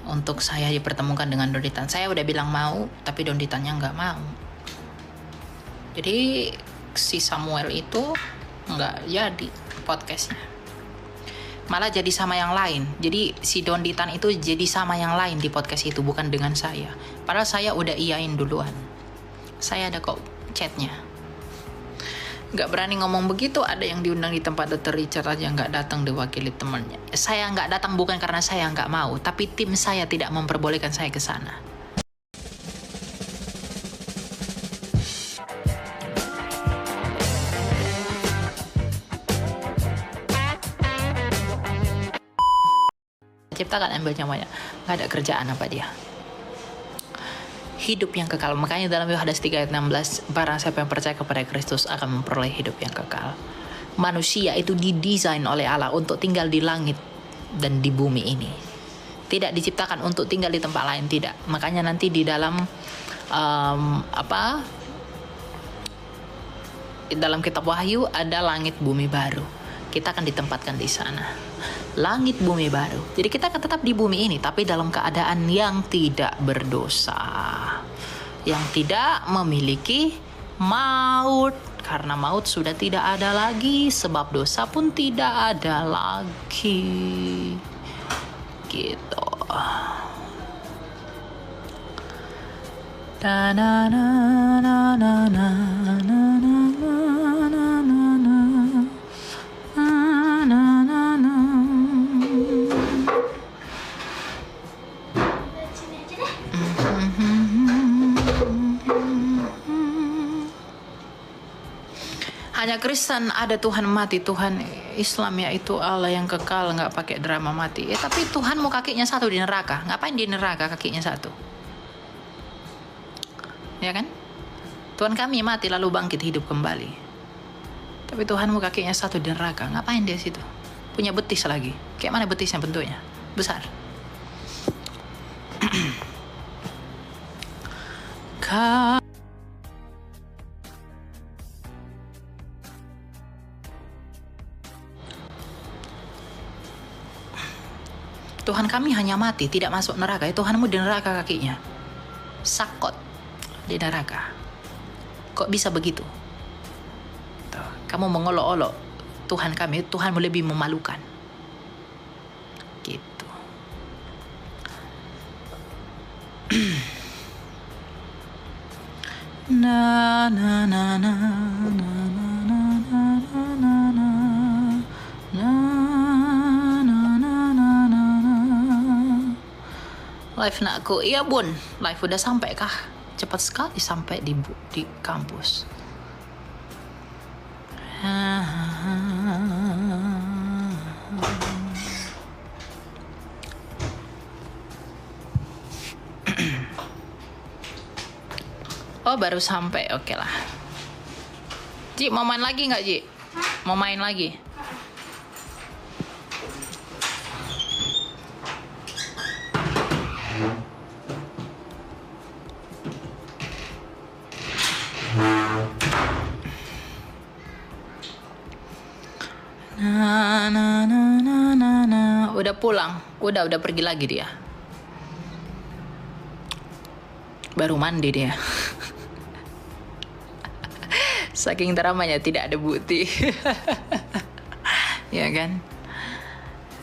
untuk saya dipertemukan dengan Donditan. Saya udah bilang mau, tapi Donditannya nggak mau. Jadi si Samuel itu nggak jadi podcastnya, malah jadi sama yang lain. Jadi si Donditan itu jadi sama yang lain di podcast itu, bukan dengan saya. Padahal saya udah iyain duluan. Saya ada kok chatnya. Nggak berani ngomong begitu, ada yang diundang di tempat Dr. Richard aja nggak datang diwakili temannya. Saya nggak datang bukan karena saya nggak mau, tapi tim saya tidak memperbolehkan saya ke sana. Ciptakan ambil nyawanya, nggak ada kerjaan apa dia. Hidup yang kekal. Makanya dalam Yohanes 3 ayat 16, barang siapa yang percaya kepada Kristus akan memperoleh hidup yang kekal. Manusia itu didesain oleh Allah untuk tinggal di langit dan di bumi ini. Tidak diciptakan untuk tinggal di tempat lain, tidak. Makanya nanti di dalam dalam kitab Wahyu ada langit bumi baru. Kita akan ditempatkan di sana. Langit bumi baru. Jadi kita akan tetap di bumi ini, tapi dalam keadaan yang tidak berdosa, yang tidak memiliki maut, karena maut sudah tidak ada lagi, sebab dosa pun tidak ada lagi. Gitu. Na na na na na na na na na na na. Hanya Kristen ada Tuhan mati, Tuhan Islam yaitu Allah yang kekal, nggak pakai drama mati. Tapi Tuhanmu kakinya satu di neraka, ngapain di neraka kakinya satu? Ya kan? Tuhan kami mati lalu bangkit hidup kembali. Tapi Tuhanmu kakinya satu di neraka, ngapain dia situ? Punya betis lagi. Kayak mana betisnya bentuknya? Besar. Tuhan kami hanya mati, tidak masuk neraka. Tuhanmu di neraka kakinya. Sakot di neraka. Kok bisa begitu? Tuh, kamu mengolok-olok Tuhan kami, Tuhanmu lebih memalukan. Gitu. Na na na na na na na na na na na. Live nakku, iya bun, live udah sampai kah? Cepat sekali sampai di kampus. Oh baru sampai, oke lah. Ji mau main lagi nggak Ji? Mau main lagi? Udah pulang, udah pergi lagi dia. Baru mandi dia. Saking dramanya tidak ada bukti. Ya kan?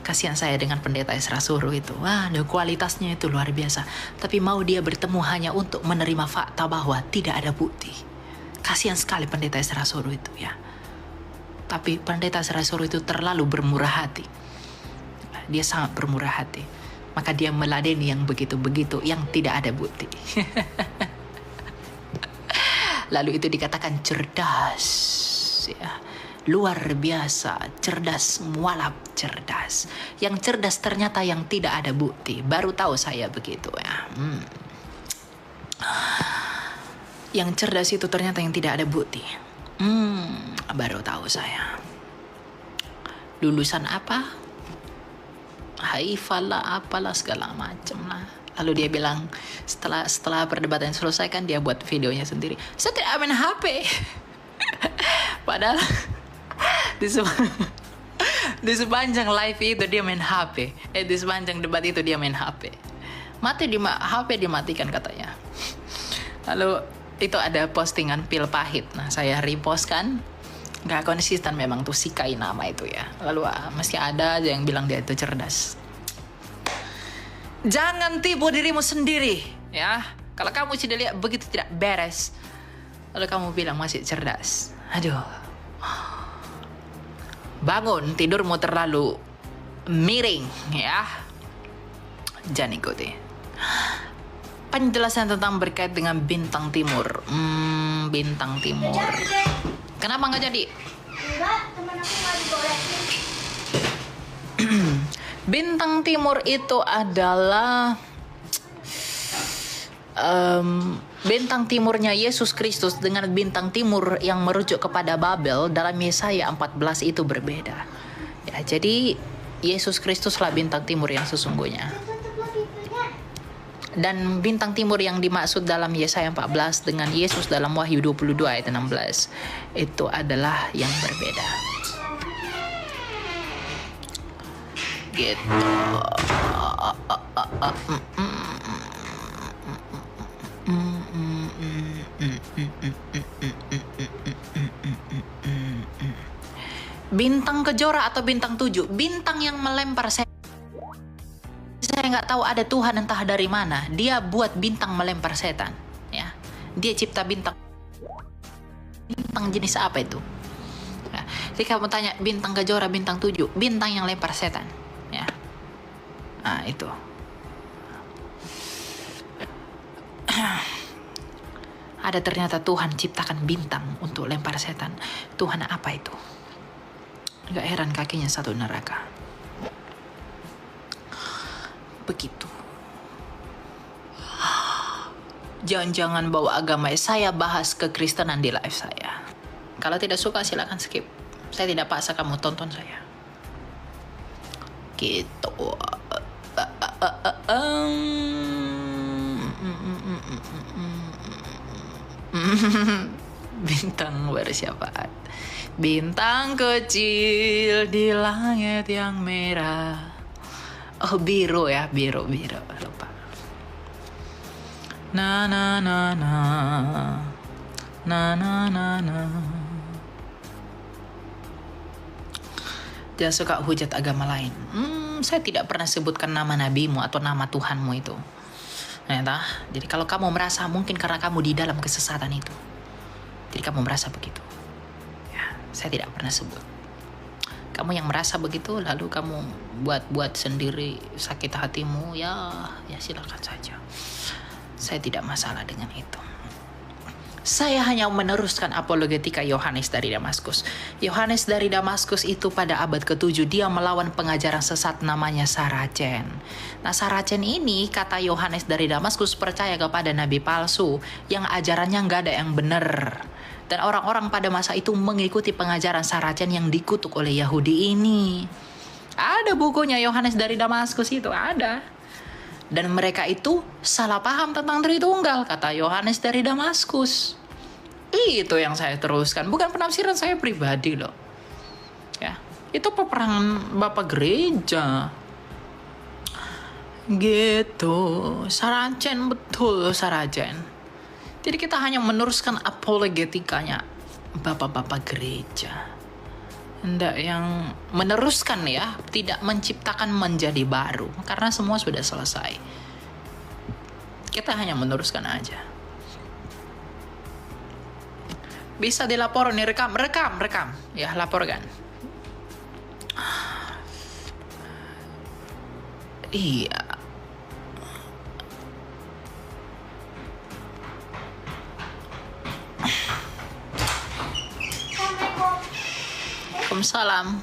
Kasihan saya dengan pendeta Esra Suruh itu. Wah, kualitasnya itu luar biasa. Tapi mau dia bertemu hanya untuk menerima fakta bahwa tidak ada bukti. Kasihan sekali pendeta Esra Suruh itu ya. Tapi pendeta Esra Suruh itu terlalu bermurah hati. Dia sangat bermurah hati. Maka dia meladeni yang begitu-begitu, yang tidak ada bukti. Lalu itu dikatakan cerdas. Ya. Luar biasa, cerdas, mualaf cerdas. Yang cerdas ternyata yang tidak ada bukti. Baru tahu saya begitu ya. Yang cerdas itu ternyata yang tidak ada bukti. Baru tahu saya. Lulusan apa? Haifal lah, apalah segala macam lah. Lalu dia bilang setelah perdebatan selesai kan dia buat videonya sendiri. Saya tidak main HP. Padahal di sepanjang live itu dia main HP. Di sepanjang debat itu dia main HP. HP dimatikan katanya. Lalu itu ada postingan pil pahit. Nah, saya repost kan. Gak konsisten memang tuh si Kai nama itu ya. Lalu masih ada aja yang bilang dia itu cerdas. Jangan tipu dirimu sendiri ya. Kalau kamu sudah lihat begitu tidak beres, lalu kamu bilang masih cerdas. Aduh. Bangun, tidurmu terlalu miring ya. Jangan ikuti. Penjelasan tentang berkait dengan bintang timur. Bintang timur. Kenapa nggak jadi? Enggak, teman aku nggak digolesin. Bintang timur itu adalah bintang timurnya Yesus Kristus dengan bintang timur yang merujuk kepada Babel dalam Yesaya 14 itu berbeda. Ya, jadi Yesus Kristuslah bintang timur yang sesungguhnya. Dan bintang timur yang dimaksud dalam Yesaya 14 dengan Yesus dalam Wahyu 22 ayat 16 itu adalah yang berbeda. Gitu. Bintang kejora atau bintang 7, bintang yang melempar. Saya nggak tahu ada Tuhan entah dari mana. Dia buat bintang melempar setan. Ya, dia cipta bintang. Bintang jenis apa itu? Ya. Jadi kamu tanya bintang kejora, bintang 7, bintang yang lempar setan. Ya, nah itu. Ada ternyata Tuhan ciptakan bintang untuk lempar setan. Tuhan apa itu? Gak heran kakinya satu neraka. Begitu. Jangan-jangan bawa agama. Saya bahas kekristenan di live saya. Kalau tidak suka silakan skip. Saya tidak paksa kamu tonton saya. Gitu. Bintang bersyafaat. Bintang kecil di langit yang merah. Oh, biru ya, biru. Lupa. Na na na na. Na na na na. Jangan suka hujat agama lain. Saya tidak pernah sebutkan nama nabimu atau nama Tuhanmu itu. Nah, jadi kalau kamu merasa mungkin karena kamu di dalam kesesatan itu, jadi kamu merasa begitu. Ya, saya tidak pernah sebut. Kamu yang merasa begitu, lalu kamu buat sendiri sakit hatimu, ya silakan saja. Saya tidak masalah dengan itu. Saya hanya meneruskan apologetika Yohanes dari Damaskus. Yohanes dari Damaskus itu pada abad ke-7 dia melawan pengajaran sesat namanya Saracen. Nah, Saracen ini kata Yohanes dari Damaskus percaya kepada nabi palsu yang ajarannya nggak ada yang benar. Dan orang-orang pada masa itu mengikuti pengajaran Saracen yang dikutuk oleh Yahudi ini. Ada bukunya Yohanes dari Damaskus itu, ada. Dan mereka itu salah paham tentang Tritunggal, kata Yohanes dari Damaskus. Itu yang saya teruskan, bukan penafsiran saya pribadi loh. Ya, itu peperangan Bapak Gereja. Gitu, Saracen, betul Saracen. Jadi kita hanya meneruskan apologetikanya Bapak-bapak gereja. Tidak yang meneruskan ya, tidak menciptakan menjadi baru, karena semua sudah selesai. Kita hanya meneruskan aja. Bisa dilaporin, rekam, ya laporkan. Iya. Waalaikumsalam.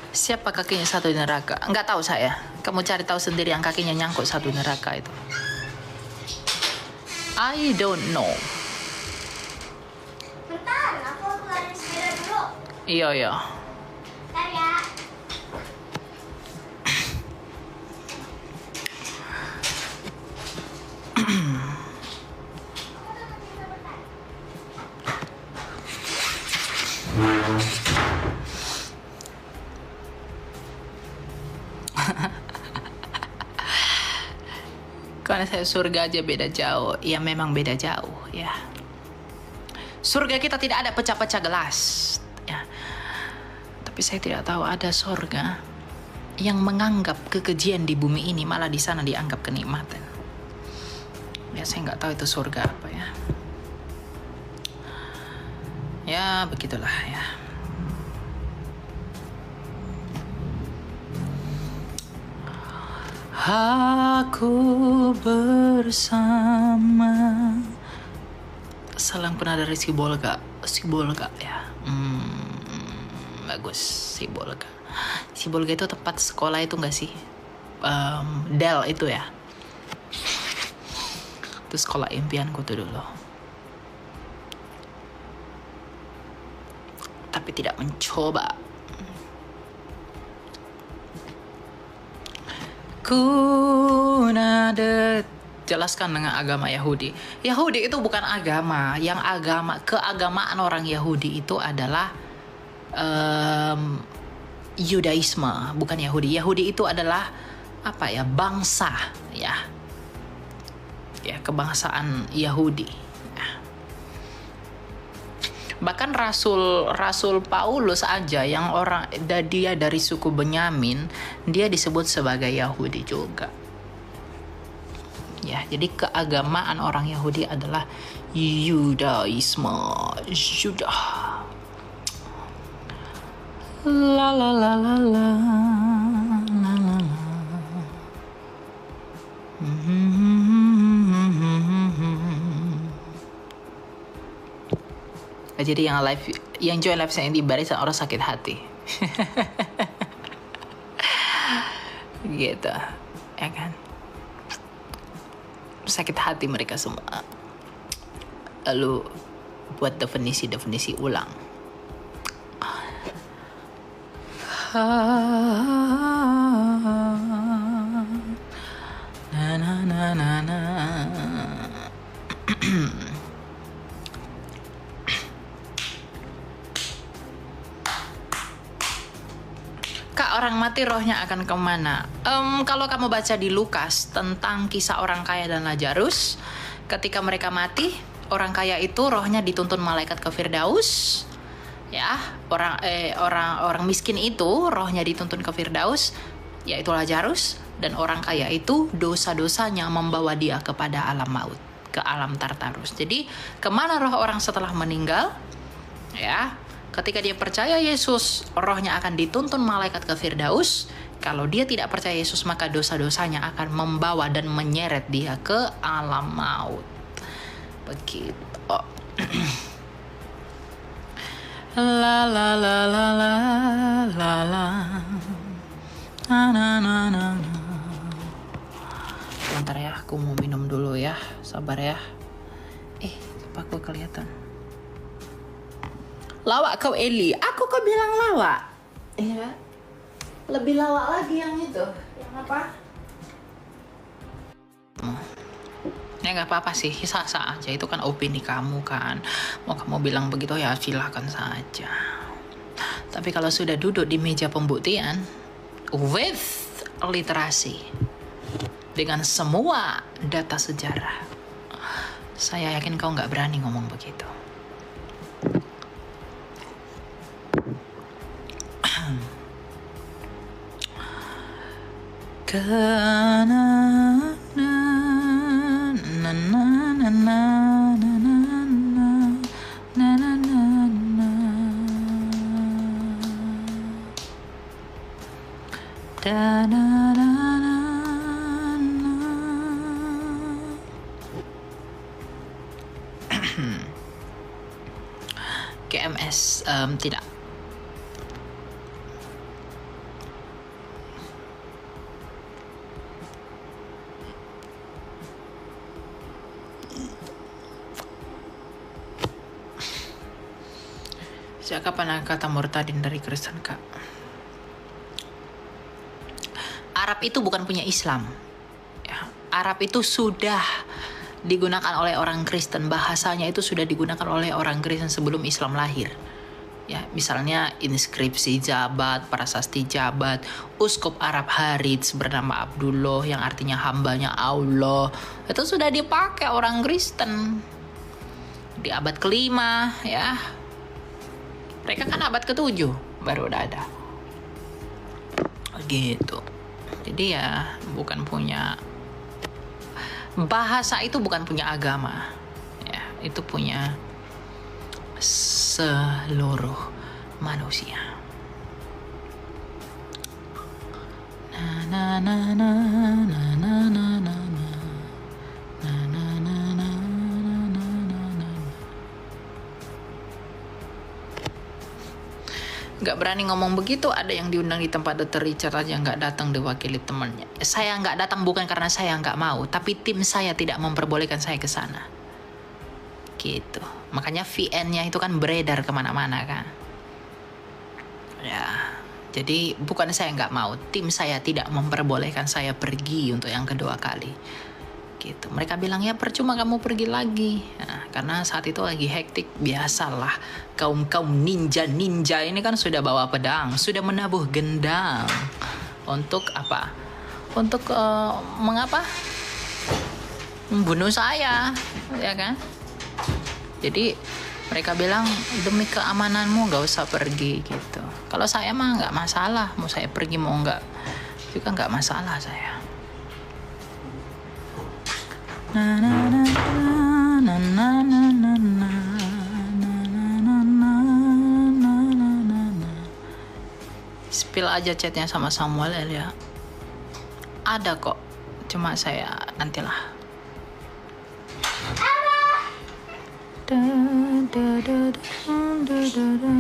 Siapa kakinya satu di neraka? Enggak tahu saya. Kamu cari tahu sendiri yang kakinya nyangkut satu di neraka itu. I don't know. Bentar, aku keluarin sepeda dulu. Iya. Bentar ya. Karena saya surga aja beda jauh. Ya memang beda jauh ya. Surga kita tidak ada pecah-pecah gelas ya. Tapi saya tidak tahu ada surga yang menganggap kekejian di bumi ini, malah di sana dianggap kenikmatan. Ya saya nggak tahu itu surga apa ya. Ya begitulah ya. Aku bersama. Salam kenal dari Sibolga ya. Bagus Sibolga. Sibolga itu tempat sekolah itu nggak sih? Del itu ya. Itu sekolah impianku tuh dulu. Tapi tidak mencoba. Kunade jelaskan dengan agama Yahudi. Yahudi itu bukan agama. Yang keagamaan orang Yahudi itu adalah Yudaisme, bukan Yahudi. Yahudi itu adalah apa ya? Bangsa ya. Ya, kebangsaan Yahudi. Ya. Bahkan Rasul Paulus aja yang dia dari suku Benyamin, dia disebut sebagai Yahudi juga. Ya, jadi keagamaan orang Yahudi adalah Yudaisme. Yudah. La la la la la la la. Jadi yang join live saya di barisan orang sakit hati. Gitu. Ya kan? Sakit hati mereka semua. Lalu buat definisi ulang. Na na na na na. Kak, orang mati rohnya akan kemana? Kalau kamu baca di Lukas tentang kisah orang kaya dan Lazarus, ketika mereka mati, orang kaya itu rohnya dituntun malaikat ke Firdaus. Ya, orang miskin itu rohnya dituntun ke Firdaus, yaitu Lazarus, dan orang kaya itu dosa-dosanya membawa dia kepada alam maut, ke alam Tartarus. Jadi, kemana roh orang setelah meninggal? Ya, ketika dia percaya Yesus, rohnya akan dituntun malaikat ke Firdaus. Kalau dia tidak percaya Yesus, maka dosa-dosanya akan membawa dan menyeret dia ke alam maut. Begitu. Oh. La la la la la la la. Na na na na. Bentar ya, aku mau minum dulu ya. Sabar ya. Apa aku kelihatan? Lawak kau Eli. Aku kau bilang lawak. Iya. Lebih lawak lagi yang itu. Yang apa? Ya nggak apa-apa sih, sah-sah aja. Itu kan opini kamu kan. Mau kamu bilang begitu ya silahkan saja. Tapi kalau sudah duduk di meja pembuktian with literasi dengan semua data sejarah, saya yakin kau nggak berani ngomong begitu. Karena GMS tidak. Sejak kapan kata murtadin dari Kristen, Kak? Arab itu bukan punya Islam. Ya, Arab itu sudah digunakan oleh orang Kristen. Bahasanya itu sudah digunakan oleh orang Kristen sebelum Islam lahir. Ya, misalnya inskripsi jabat, prasasti jabat, uskup Arab Harits bernama Abdullah yang artinya hambanya Allah. Itu sudah dipakai orang Kristen di abad kelima ya. Mereka kan abad ke-7 baru udah ada. Gitu. Jadi ya bukan punya bahasa, itu bukan punya agama. Ya, itu punya seluruh manusia. Na na na na na na na na na na na na na. Gak berani ngomong begitu, ada yang diundang di tempat Dr. Richard aja nggak datang, diwakili temannya. Saya nggak datang bukan karena saya nggak mau, tapi tim saya tidak memperbolehkan saya ke sana. Gitu. Makanya VN-nya itu kan beredar kemana-mana kan. Ya, jadi bukan saya nggak mau, tim saya tidak memperbolehkan saya pergi untuk yang kedua kali. Gitu. Mereka bilang ya percuma kamu pergi lagi. Nah, karena saat itu lagi hektik, biasalah kaum ninja ini kan sudah bawa pedang, sudah menabuh gendang. Untuk apa? Untuk mengapa? Membunuh saya, ya kan? Jadi mereka bilang demi keamananmu gak usah pergi gitu. Kalau saya mah gak masalah, mau saya pergi mau enggak juga gak masalah saya. Na na na na na na na na na. Spill aja chatnya sama Samuel ya. Ada kok, cuma saya nantilah. Da, da, da, da, da, da,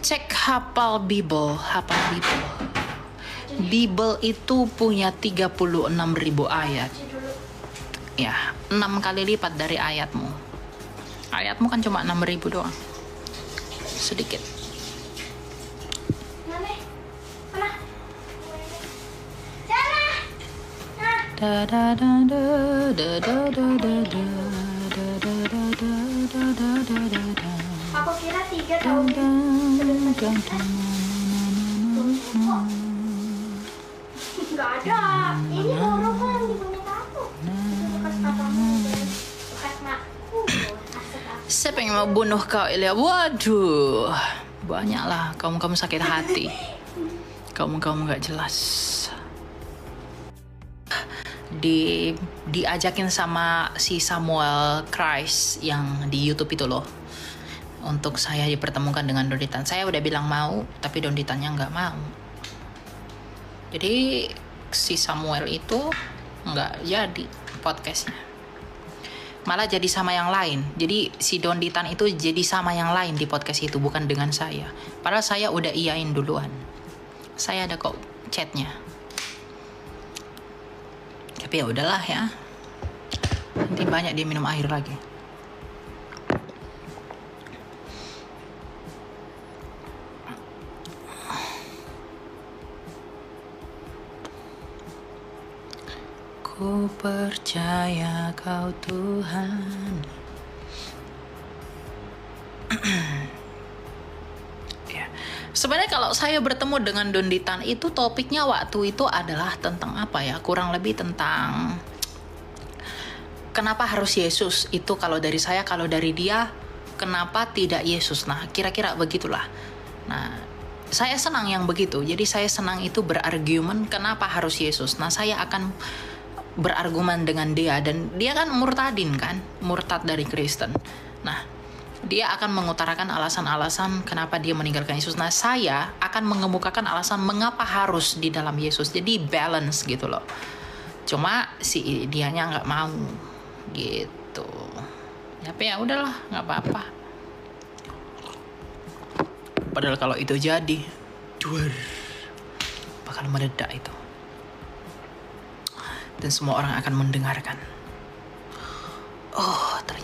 Cek hafal Bible. Bible itu punya 36.000 ayat. Ya, 6 kali lipat dari ayatmu. Ayatmu kan cuma 6.000 doang. Sedikit. Da da da da da da da da da da da da da da da. Aku kira 3 tahun. Nggak ada. Ini huruf yang dipunya aku. Bekas papamu, bekas makku. Saya pengen mau bunuh kau, Ilya. Waduh, banyaklah kamu sakit hati. Kamu nggak jelas. Diajakin sama si Samuel Christ yang di YouTube itu loh, untuk saya dipertemukan dengan Donditan. Saya udah bilang mau, tapi Donditannya nggak mau. Jadi si Samuel itu nggak jadi podcastnya, malah jadi sama yang lain. Jadi si Donditan itu jadi sama yang lain di podcast itu, bukan dengan saya. Padahal saya udah iyain duluan. Saya ada kok chatnya. Tapi ya udahlah ya. Nanti banyak dia minum air lagi. Ku percaya kau Tuhan. Ya. Sebenarnya kalau saya bertemu dengan Donditan itu, topiknya waktu itu adalah tentang apa ya? Kurang lebih tentang kenapa harus Yesus. Itu kalau dari saya, kalau dari dia kenapa tidak Yesus. Nah, kira-kira begitulah. Nah, saya senang yang begitu. Jadi saya senang itu berargumen kenapa harus Yesus. Nah, saya akan berargumen dengan dia, dan dia kan murtadin kan, murtad dari Kristen. Nah, dia akan mengutarakan alasan-alasan kenapa dia meninggalkan Yesus. Nah, saya akan mengemukakan alasan mengapa harus di dalam Yesus. Jadi balance gitu loh. Cuma si dianya nggak mau gitu. Tapi ya udahlah, nggak apa-apa. Padahal kalau itu jadi, bakal meledak itu. dan semua orang akan mendengarkan. Oh, ternyata